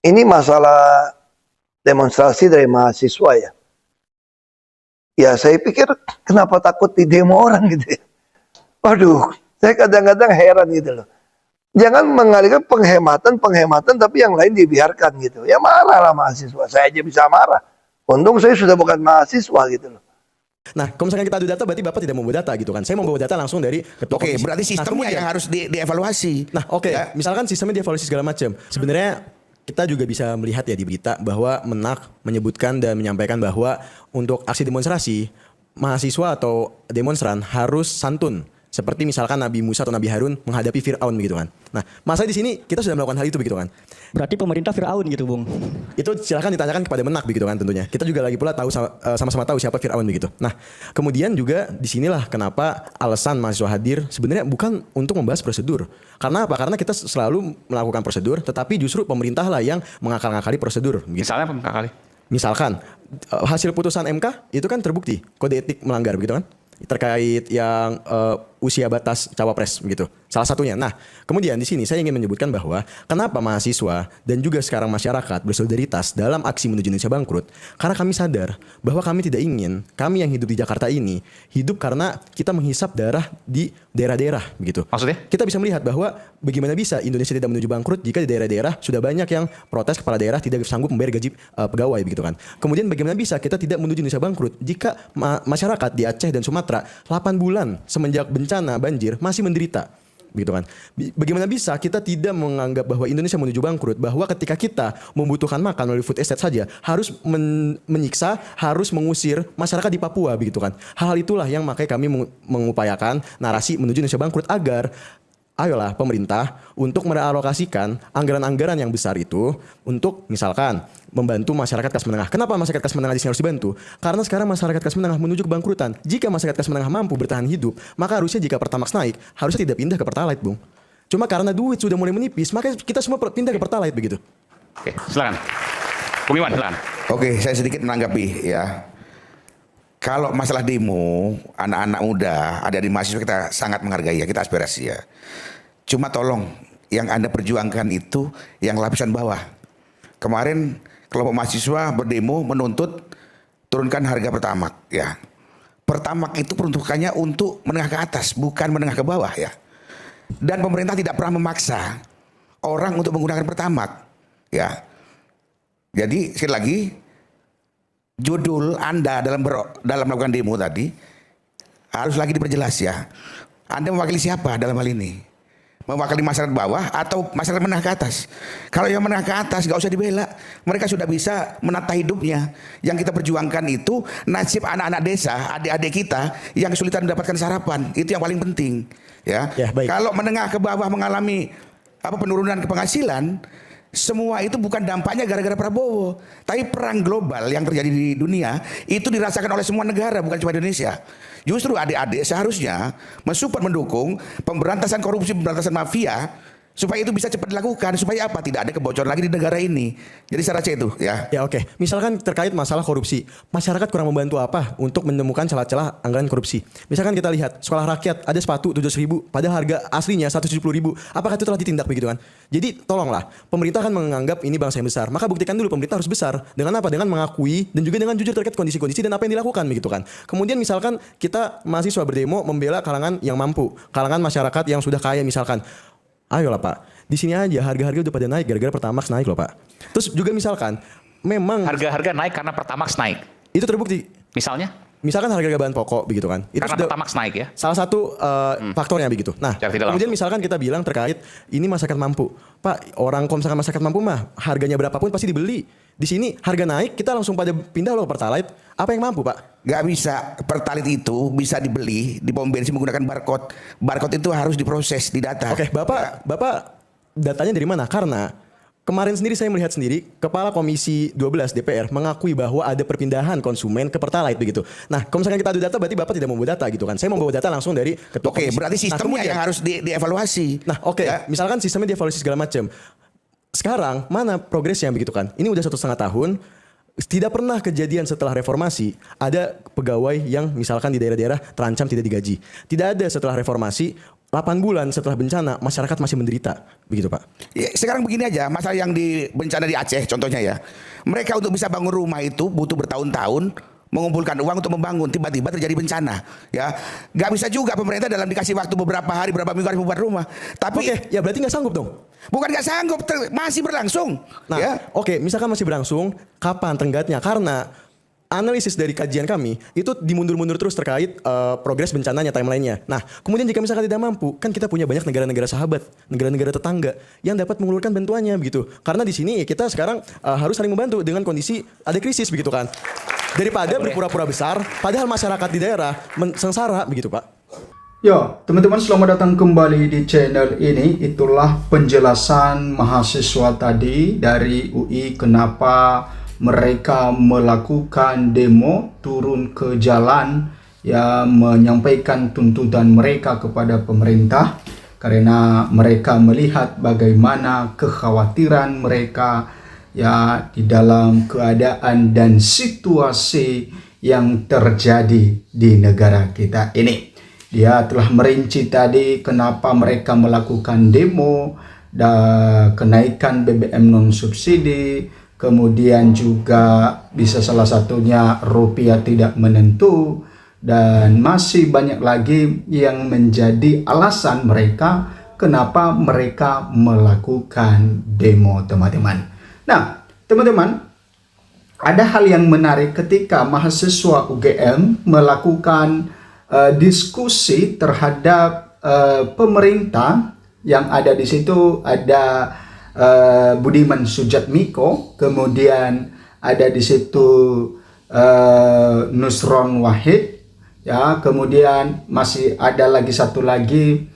Ini masalah demonstrasi dari mahasiswa ya. Ya saya pikir kenapa takut di demo orang gitu ya. Waduh, saya kadang-kadang heran gitu loh. Jangan mengalihkan penghematan tapi yang lain dibiarkan gitu. Ya marah lah mahasiswa, saya aja bisa marah. Untung saya sudah bukan mahasiswa gitu loh. Nah, kalau misalkan kita adu data berarti Bapak tidak membawa data gitu kan. Saya membawa data langsung dari ketua komisi. Berarti sistemnya yang harus dievaluasi. Nah, ya. Misalkan sistemnya dievaluasi segala macam. Sebenarnya kita juga bisa melihat ya di berita bahwa Menak menyebutkan dan menyampaikan bahwa untuk aksi demonstrasi mahasiswa atau demonstran harus santun. Seperti misalkan Nabi Musa atau Nabi Harun menghadapi Fir'aun begitu kan. Nah, masa di sini kita sudah melakukan hal itu begitu kan. Berarti pemerintah Fir'aun gitu, Bung. Itu silahkan ditanyakan kepada Menak begitu kan tentunya. Kita juga lagi pula tahu sama-sama tahu siapa Fir'aun begitu. Nah, kemudian juga disinilah kenapa alasan mahasiswa hadir sebenarnya bukan untuk membahas prosedur. Karena apa? Karena kita selalu melakukan prosedur, tetapi justru pemerintah lah yang mengakal-ngakali prosedur. Begitu. Misalnya mengakali? Misalkan hasil putusan MK itu kan terbukti kode etik melanggar begitu kan. Terkait yang usia batas cawapres begitu. Salah satunya. Nah, kemudian di sini saya ingin menyebutkan bahwa kenapa mahasiswa dan juga sekarang masyarakat bersolidaritas dalam aksi menuju Indonesia bangkrut. Karena kami sadar bahwa kami tidak ingin, kami yang hidup di Jakarta ini hidup karena kita menghisap darah di daerah-daerah begitu. Maksudnya? Kita bisa melihat bahwa bagaimana bisa Indonesia tidak menuju bangkrut jika di daerah-daerah sudah banyak yang protes kepala daerah tidak sanggup membayar gaji pegawai begitu kan. Kemudian bagaimana bisa kita tidak menuju Indonesia bangkrut jika masyarakat di Aceh dan Sumatera 8 bulan semenjak bencana banjir masih menderita begitu kan. Bagaimana bisa kita tidak menganggap bahwa Indonesia menuju bangkrut, bahwa ketika kita membutuhkan makan melalui food estate saja harus menyiksa, harus mengusir masyarakat di Papua begitu kan. Hal-hal itulah yang makanya kami mengupayakan narasi menuju Indonesia bangkrut agar ayolah pemerintah untuk merealokasikan anggaran-anggaran yang besar itu untuk misalkan membantu masyarakat kelas menengah. Kenapa masyarakat kelas menengah di sini harus dibantu? Karena sekarang masyarakat kelas menengah menuju kebangkrutan. Jika masyarakat kelas menengah mampu bertahan hidup, maka harusnya jika Pertamax naik, harusnya tidak pindah ke Pertalite, Bung. Cuma karena duit sudah mulai menipis, maka kita semua pindah ke Pertalite begitu. Oke, silakan. Bung Iwan, silakan. Oke, saya sedikit menanggapi ya. Kalau masalah demo, anak-anak muda, ada di mahasiswa kita sangat menghargai ya, kita aspirasi ya. Cuma tolong, yang Anda perjuangkan itu yang lapisan bawah. Kemarin kelompok mahasiswa berdemo menuntut turunkan harga Pertamax ya. Pertamax itu peruntukannya untuk menengah ke atas, bukan menengah ke bawah ya. Dan pemerintah tidak pernah memaksa orang untuk menggunakan Pertamax ya. Jadi sekali lagi, judul Anda dalam melakukan demo tadi harus lagi diperjelas ya. Anda mewakili siapa dalam hal ini? Mewakili masyarakat bawah atau masyarakat menengah ke atas? Kalau yang menengah ke atas gak usah dibela. Mereka sudah bisa menata hidupnya. Yang kita perjuangkan itu nasib anak-anak desa, adik-adik kita yang kesulitan mendapatkan sarapan. Itu yang paling penting. Ya, baik. Kalau menengah ke bawah mengalami penurunan penghasilan, semua itu bukan dampaknya gara-gara Prabowo, tapi perang global yang terjadi di dunia itu dirasakan oleh semua negara, bukan cuma Indonesia. Justru adik-adik seharusnya mensupport, mendukung pemberantasan korupsi, pemberantasan mafia, supaya itu bisa cepat dilakukan, supaya apa? Tidak ada kebocoran lagi di negara ini. Jadi saya rasa itu ya. Ya oke. Misalkan terkait masalah korupsi, masyarakat kurang membantu apa untuk menemukan celah-celah anggaran korupsi? Misalkan kita lihat sekolah rakyat ada sepatu 700.000, padahal harga aslinya 170.000. Apakah itu telah ditindak begitu kan? Jadi tolonglah, pemerintah kan menganggap ini bangsa yang besar, maka buktikan dulu pemerintah harus besar. Dengan apa? Dengan mengakui dan juga dengan jujur terkait kondisi-kondisi dan apa yang dilakukan begitu kan. Kemudian misalkan kita mahasiswa berdemo membela kalangan yang mampu, kalangan masyarakat yang sudah kaya misalkan. Ayolah Pak, di sini aja harga-harga udah pada naik gara-gara Pertamax naik loh Pak. Terus juga misalkan memang Harga-harga naik karena Pertamax naik. itu terbukti. Misalkan harga bahan pokok begitu kan. Itu Karena sudah Pertamax naik ya. salah satu faktornya begitu. Nah, Secara tidak kemudian langsung. misalkan kita bilang terkait ini masyarakat mampu. Pak, orang kalau misalkan masyarakat mampu mah harganya berapapun pasti dibeli. Di sini harga naik kita langsung pada pindah loh Pertalite. Apa yang mampu Pak? Gak bisa, Pertalite itu bisa dibeli di pom bensin menggunakan barcode. Barcode itu harus diproses, didata. Oke, Bapak datanya dari mana? Karena kemarin sendiri saya melihat sendiri Kepala Komisi 12 DPR mengakui bahwa ada perpindahan konsumen ke Pertalite begitu. Nah, kalau misalkan kita adu data berarti Bapak tidak membawa data gitu kan. Saya mau bawa data langsung dari ketua Oke, komisi. berarti sistemnya kemudian- yang harus dievaluasi. Nah, oke. Ya. Misalkan sistemnya dievaluasi segala macam. Sekarang mana progresnya begitu kan? Ini udah 1,5 tahun. Tidak pernah kejadian setelah reformasi ada pegawai yang misalkan di daerah-daerah terancam tidak digaji. Tidak ada setelah reformasi 8 bulan setelah bencana masyarakat masih menderita, begitu Pak? Ya, sekarang begini aja, masalah yang di bencana di Aceh contohnya ya. Mereka untuk bisa bangun rumah itu butuh bertahun-tahun mengumpulkan uang untuk membangun, tiba-tiba terjadi bencana ya. Gak bisa juga pemerintah dalam dikasih waktu beberapa hari, beberapa minggu harus membuat rumah. Tapi Oke, ya berarti nggak sanggup dong? bukan gak sanggup, masih berlangsung. Nah, Ya. oke, misalkan masih berlangsung, kapan tenggatnya? Karena analisis dari kajian kami itu dimundur-mundur terus terkait progres bencananya, timelinenya. Nah, kemudian jika misalkan tidak mampu, kan kita punya banyak negara-negara sahabat, negara-negara tetangga yang dapat mengeluarkan bantuannya begitu. Karena di sini kita sekarang harus saling membantu dengan kondisi ada krisis begitu kan. Daripada berpura-pura besar, padahal masyarakat di daerah sengsara begitu Pak. Ya, teman-teman, selamat datang kembali di channel ini. Itulah penjelasan mahasiswa tadi dari UI kenapa mereka melakukan demo, turun ke jalan, ya, menyampaikan tuntutan mereka kepada pemerintah karena mereka melihat bagaimana kekhawatiran mereka ya di dalam keadaan dan situasi yang terjadi di negara kita ini. Dia telah merinci tadi kenapa mereka melakukan demo, kenaikan BBM non subsidi, kemudian juga bisa salah satunya rupiah tidak menentu, dan masih banyak lagi yang menjadi alasan mereka kenapa mereka melakukan demo, teman-teman. Nah, teman-teman, ada hal yang menarik ketika mahasiswa UGM melakukan diskusi terhadap pemerintah. Yang ada di situ ada Budiman Sujatmiko, kemudian ada di situ Nusron Wahid, ya, kemudian masih ada lagi satu lagi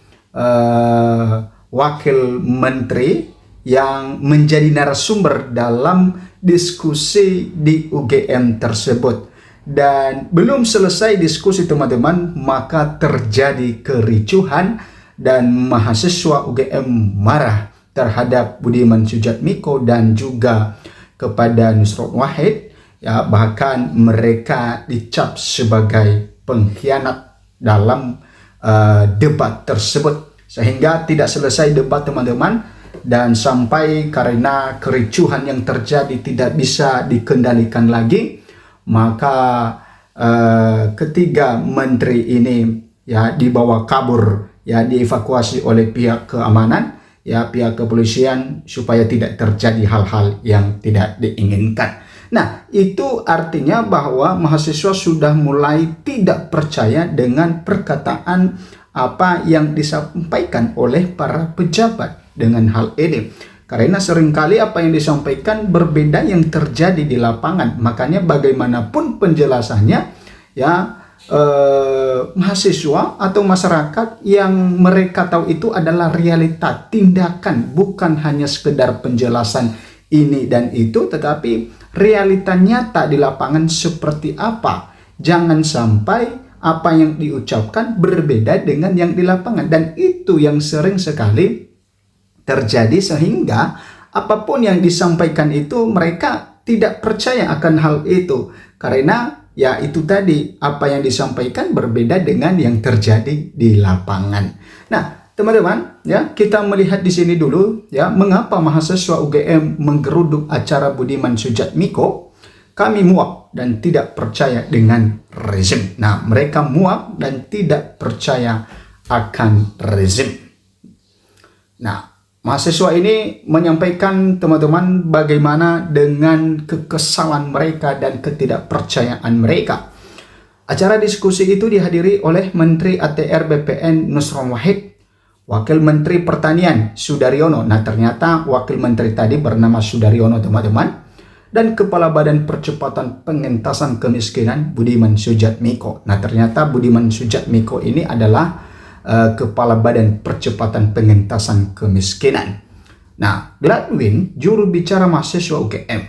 wakil menteri yang menjadi narasumber dalam diskusi di UGM tersebut. Dan belum selesai diskusi, teman-teman, maka terjadi kericuhan dan mahasiswa UGM marah terhadap Budiman Sujatmiko dan juga kepada Nusron Wahid, ya, bahkan mereka dicap sebagai pengkhianat dalam debat tersebut, sehingga tidak selesai debat, teman-teman, dan sampai karena kericuhan yang terjadi tidak bisa dikendalikan lagi, maka ketiga menteri ini ya dibawa kabur, ya, dievakuasi oleh pihak keamanan, ya, pihak kepolisian, supaya tidak terjadi hal-hal yang tidak diinginkan. Nah, itu artinya bahwa mahasiswa sudah mulai tidak percaya dengan perkataan apa yang disampaikan oleh para pejabat dengan hal ini. Karena seringkali apa yang disampaikan berbeda yang terjadi di lapangan. Makanya bagaimanapun penjelasannya, ya, mahasiswa atau masyarakat yang mereka tahu itu adalah realita, tindakan, bukan hanya sekedar penjelasan ini dan itu, tetapi realita nyata di lapangan seperti apa. Jangan sampai apa yang diucapkan berbeda dengan yang di lapangan, dan itu yang sering sekali terjadi, sehingga apapun yang disampaikan itu mereka tidak percaya akan hal itu, karena ya itu tadi, apa yang disampaikan berbeda dengan yang terjadi di lapangan. Nah, teman-teman, ya, kita melihat di sini dulu, ya, mengapa mahasiswa UGM menggeruduk acara Budiman Sujatmiko. Kami muak dan tidak percaya dengan rezim. Nah, mereka muak dan tidak percaya akan rezim. Nah, mahasiswa ini menyampaikan, teman-teman, bagaimana dengan kekesalan mereka dan ketidakpercayaan mereka. Acara diskusi itu dihadiri oleh Menteri ATR BPN Nusron Wahid, Wakil Menteri Pertanian Sudaryono. Nah, ternyata Wakil Menteri tadi bernama Sudaryono, teman-teman. Dan Kepala Badan Percepatan Pengentasan Kemiskinan Budiman Sujatmiko. Nah, ternyata Budiman Sujatmiko ini adalah Kepala Badan Percepatan Pengentasan Kemiskinan. Nah, Gladwin, juru bicara mahasiswa UGM,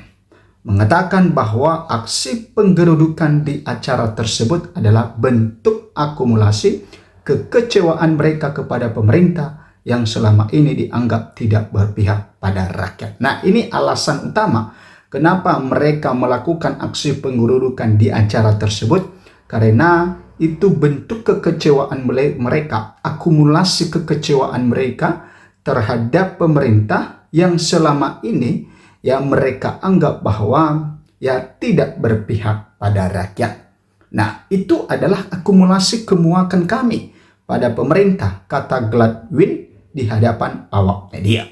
mengatakan bahwa aksi penggerudukan di acara tersebut adalah bentuk akumulasi kekecewaan mereka kepada pemerintah yang selama ini dianggap tidak berpihak pada rakyat. Nah, ini alasan utama kenapa mereka melakukan aksi penggerudukan di acara tersebut, karena itu bentuk kekecewaan mereka, akumulasi kekecewaan mereka terhadap pemerintah yang selama ini ya mereka anggap bahwa ya tidak berpihak pada rakyat. Nah, itu adalah akumulasi kemuakan kami pada pemerintah, kata Gladwin di hadapan awak media.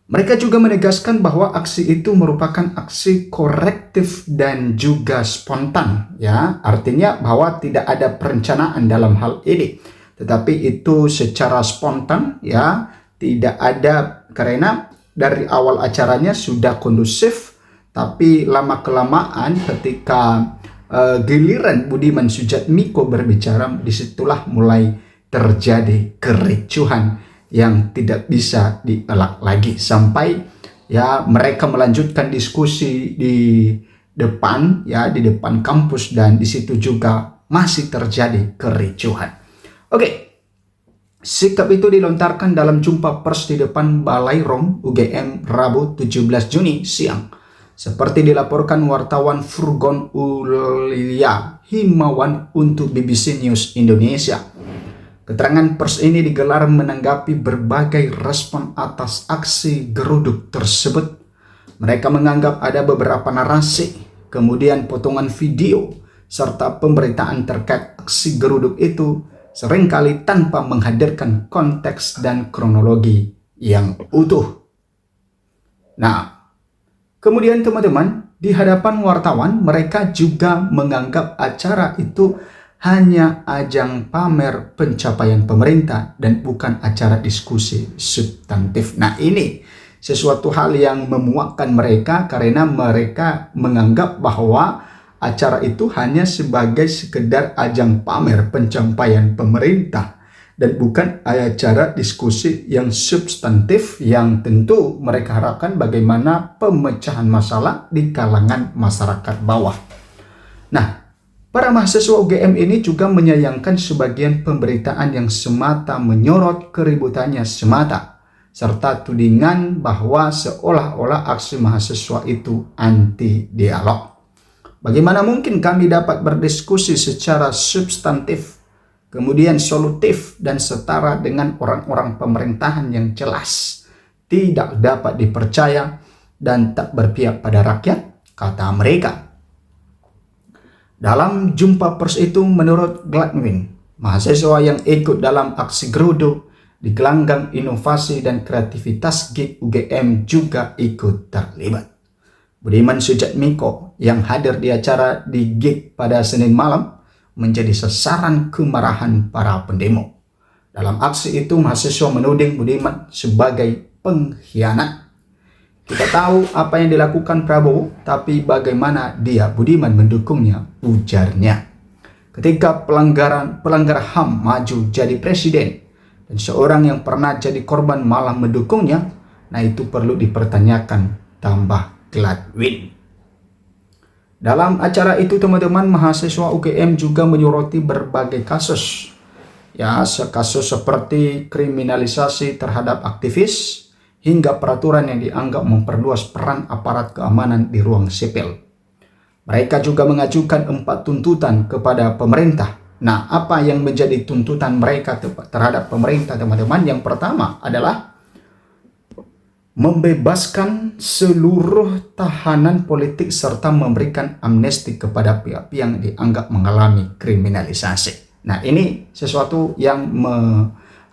Mereka juga menegaskan bahwa aksi itu merupakan aksi korektif dan juga spontan, ya. Artinya bahwa tidak ada perencanaan dalam hal ini, tetapi itu secara spontan, ya, tidak ada, karena dari awal acaranya sudah kondusif, tapi lama kelamaan ketika giliran Budiman Sujatmiko berbicara, disitulah mulai terjadi kericuhan yang tidak bisa dielak lagi, sampai ya mereka melanjutkan diskusi di depan, ya, di depan kampus, dan di situ juga masih terjadi kericuhan. Oke. Sikap itu dilontarkan dalam jumpa pers di depan Balai Rom UGM Rabu 17 Juni siang. Seperti dilaporkan wartawan Furgon Ulia Himawan untuk BBC News Indonesia. Keterangan pers ini digelar menanggapi berbagai respon atas aksi geruduk tersebut. Mereka menganggap ada beberapa narasi, kemudian potongan video, serta pemberitaan terkait aksi geruduk itu seringkali tanpa menghadirkan konteks dan kronologi yang utuh. Nah, kemudian teman-teman, di hadapan wartawan mereka juga menganggap acara itu hanya ajang pamer pencapaian pemerintah dan bukan acara diskusi substantif. Nah, ini sesuatu hal yang memuakkan mereka karena mereka menganggap bahwa acara itu hanya sebagai sekedar ajang pamer pencapaian pemerintah dan bukan acara diskusi yang substantif yang tentu mereka harapkan bagaimana pemecahan masalah di kalangan masyarakat bawah. Nah, para mahasiswa UGM ini juga menyayangkan sebagian pemberitaan yang semata menyorot keributannya semata, serta tudingan bahwa seolah-olah aksi mahasiswa itu anti dialog. Bagaimana mungkin kami dapat berdiskusi secara substantif, kemudian solutif dan setara dengan orang-orang pemerintahan yang jelas tidak dapat dipercaya dan tak berpihak pada rakyat, kata mereka. Dalam jumpa pers itu, menurut Gladwin, mahasiswa yang ikut dalam aksi geruduk di gelanggang inovasi dan kreativitas GIG UGM juga ikut terlibat. Budiman Sujatmiko yang hadir di acara di GIG pada Senin malam menjadi sasaran kemarahan para pendemo. Dalam aksi itu, mahasiswa menuding Budiman sebagai pengkhianat. Kita tahu apa yang dilakukan Prabowo, tapi bagaimana dia, Budiman, mendukungnya, ujarnya. Ketika pelanggar HAM maju jadi presiden, dan seorang yang pernah jadi korban malah mendukungnya, nah itu perlu dipertanyakan, tambah Gladwin. Dalam acara itu, teman-teman, mahasiswa UGM juga menyoroti berbagai kasus. Ya, kasus seperti kriminalisasi terhadap aktivis, hingga peraturan yang dianggap memperluas peran aparat keamanan di ruang sipil. Mereka juga mengajukan 4 tuntutan kepada pemerintah. Nah, apa yang menjadi tuntutan mereka terhadap pemerintah, teman-teman? Yang pertama adalah membebaskan seluruh tahanan politik serta memberikan amnesti kepada pihak-pihak yang dianggap mengalami kriminalisasi. Nah, ini sesuatu yang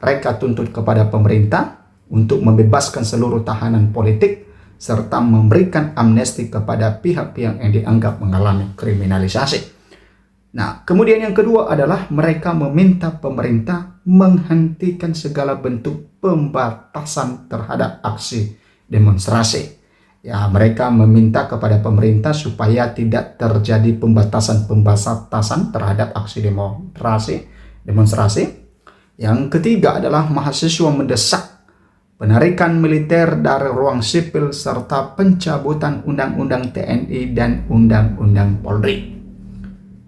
mereka tuntut kepada pemerintah untuk membebaskan seluruh tahanan politik serta memberikan amnesti kepada pihak-pihak yang dianggap mengalami kriminalisasi. Nah, kemudian yang kedua adalah mereka meminta pemerintah menghentikan segala bentuk pembatasan terhadap aksi demonstrasi. Ya, mereka meminta kepada pemerintah supaya tidak terjadi pembatasan terhadap aksi demonstrasi. Yang ketiga adalah mahasiswa mendesak penarikan militer dari ruang sipil serta pencabutan Undang-Undang TNI dan Undang-Undang Polri.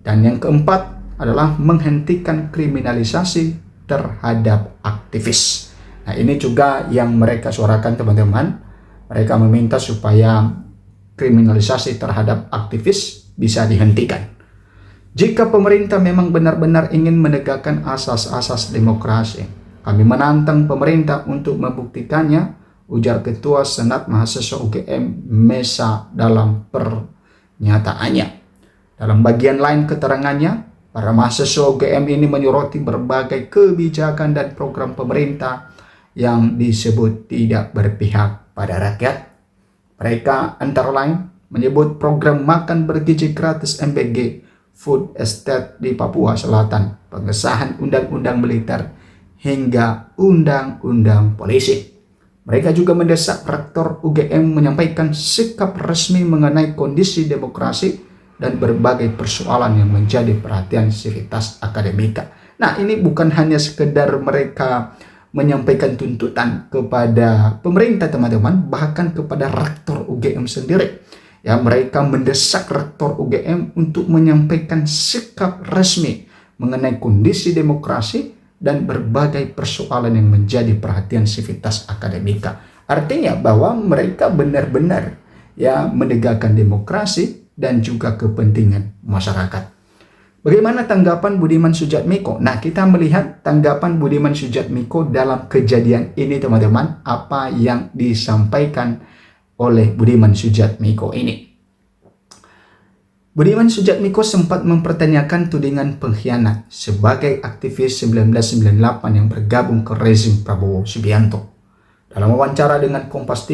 Dan yang keempat adalah menghentikan kriminalisasi terhadap aktivis. Nah, ini juga yang mereka suarakan, teman-teman. Mereka meminta supaya kriminalisasi terhadap aktivis bisa dihentikan. Jika pemerintah memang benar-benar ingin menegakkan asas-asas demokrasi, kami menantang pemerintah untuk membuktikannya, ujar Ketua Senat Mahasiswa UGM Mesa dalam pernyataannya. Dalam bagian lain keterangannya, para mahasiswa UGM ini menyoroti berbagai kebijakan dan program pemerintah yang disebut tidak berpihak pada rakyat. Mereka antara lain menyebut program makan bergizi gratis MBG Food Estate di Papua Selatan, pengesahan undang-undang militer, hingga undang-undang polisi. Mereka juga mendesak Rektor UGM menyampaikan sikap resmi mengenai kondisi demokrasi dan berbagai persoalan yang menjadi perhatian sivitas akademika. Nah, ini bukan hanya sekedar mereka menyampaikan tuntutan kepada pemerintah, teman-teman, bahkan kepada Rektor UGM sendiri. Ya, mereka mendesak Rektor UGM untuk menyampaikan sikap resmi mengenai kondisi demokrasi dan berbagai persoalan yang menjadi perhatian sivitas akademika. Artinya bahwa mereka benar-benar ya menegakkan demokrasi dan juga kepentingan masyarakat. Bagaimana tanggapan Budiman Sujatmiko? Nah, kita melihat tanggapan Budiman Sujatmiko dalam kejadian ini, teman-teman, apa yang disampaikan oleh Budiman Sujatmiko ini. Budiman Sujatmiko sempat mempertanyakan tudingan pengkhianat sebagai aktivis 1998 yang bergabung ke rezim Prabowo Subianto. Dalam wawancara dengan Kompas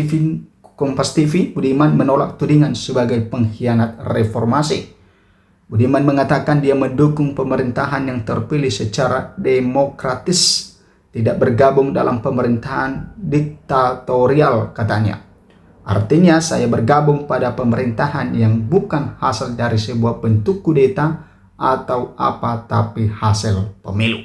TV, Budiman menolak tudingan sebagai pengkhianat reformasi. Budiman mengatakan dia mendukung pemerintahan yang terpilih secara demokratis, tidak bergabung dalam pemerintahan diktatorial, katanya. Artinya saya bergabung pada pemerintahan yang bukan hasil dari sebuah bentuk kudeta atau apa, tapi hasil pemilu.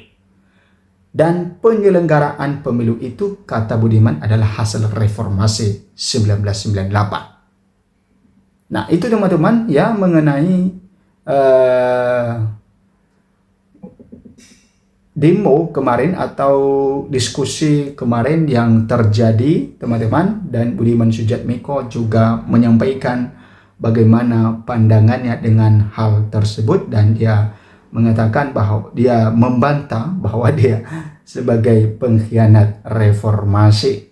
Dan penyelenggaraan pemilu itu, kata Budiman, adalah hasil reformasi 1998. Nah, itu teman-teman ya mengenai demo kemarin atau diskusi kemarin yang terjadi, teman-teman, dan Budiman Sujatmiko juga menyampaikan bagaimana pandangannya dengan hal tersebut, dan dia mengatakan bahwa dia membantah bahwa dia sebagai pengkhianat reformasi.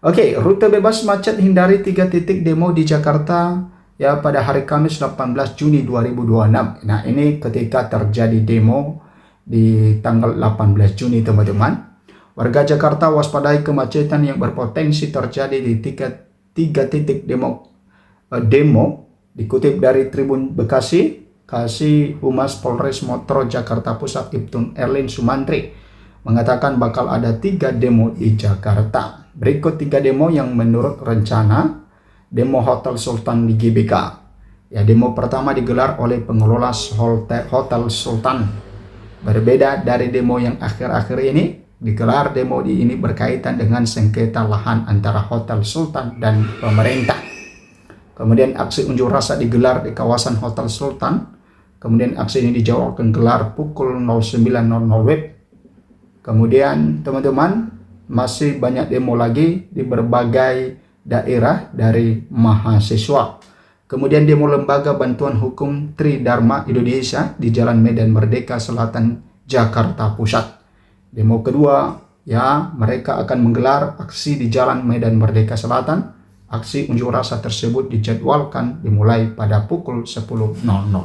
Oke, rute bebas macet, hindari 3 titik demo di Jakarta ya pada hari Kamis 18 Juni 2026. Nah, ini ketika terjadi demo di tanggal 18 Juni, teman-teman. Warga Jakarta waspadai kemacetan yang berpotensi terjadi di 3 titik demo. Dikutip dari Tribun Bekasi, Kasih Humas Polres Metro Jakarta Pusat Ibtun Erlin Sumantri mengatakan bakal ada 3 demo di Jakarta. Berikut 3 demo yang menurut rencana. Demo Hotel Sultan di GBK. Ya, demo pertama digelar oleh pengelola Hotel Sultan. Berbeda dari demo yang akhir-akhir ini, digelar demo ini berkaitan dengan sengketa lahan antara Hotel Sultan dan pemerintah. Kemudian aksi unjuk rasa digelar di kawasan Hotel Sultan. Kemudian aksi ini dijadwalkan gelar pukul 09.00 WIB. Kemudian teman-teman, masih banyak demo lagi di berbagai daerah dari mahasiswa. Kemudian demo Lembaga Bantuan Hukum Tridharma Indonesia di Jalan Medan Merdeka Selatan, Jakarta Pusat. Demo kedua, ya, mereka akan menggelar aksi di Jalan Medan Merdeka Selatan. Aksi unjuk rasa tersebut dijadwalkan dimulai pada pukul 10.00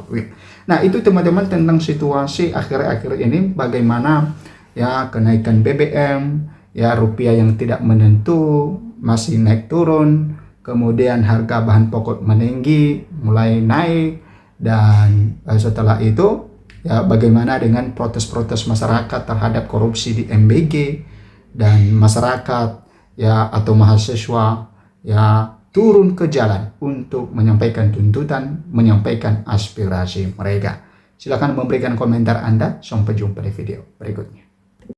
WIB. Nah, itu teman-teman tentang situasi akhir-akhir ini, bagaimana ya kenaikan BBM, ya rupiah yang tidak menentu, masih naik turun, kemudian harga bahan pokok meninggi, mulai naik, dan setelah itu ya bagaimana dengan protes-protes masyarakat terhadap korupsi di MBG, dan masyarakat ya atau mahasiswa ya turun ke jalan untuk menyampaikan tuntutan, menyampaikan aspirasi mereka. Silakan memberikan komentar Anda. Sampai jumpa di video berikutnya.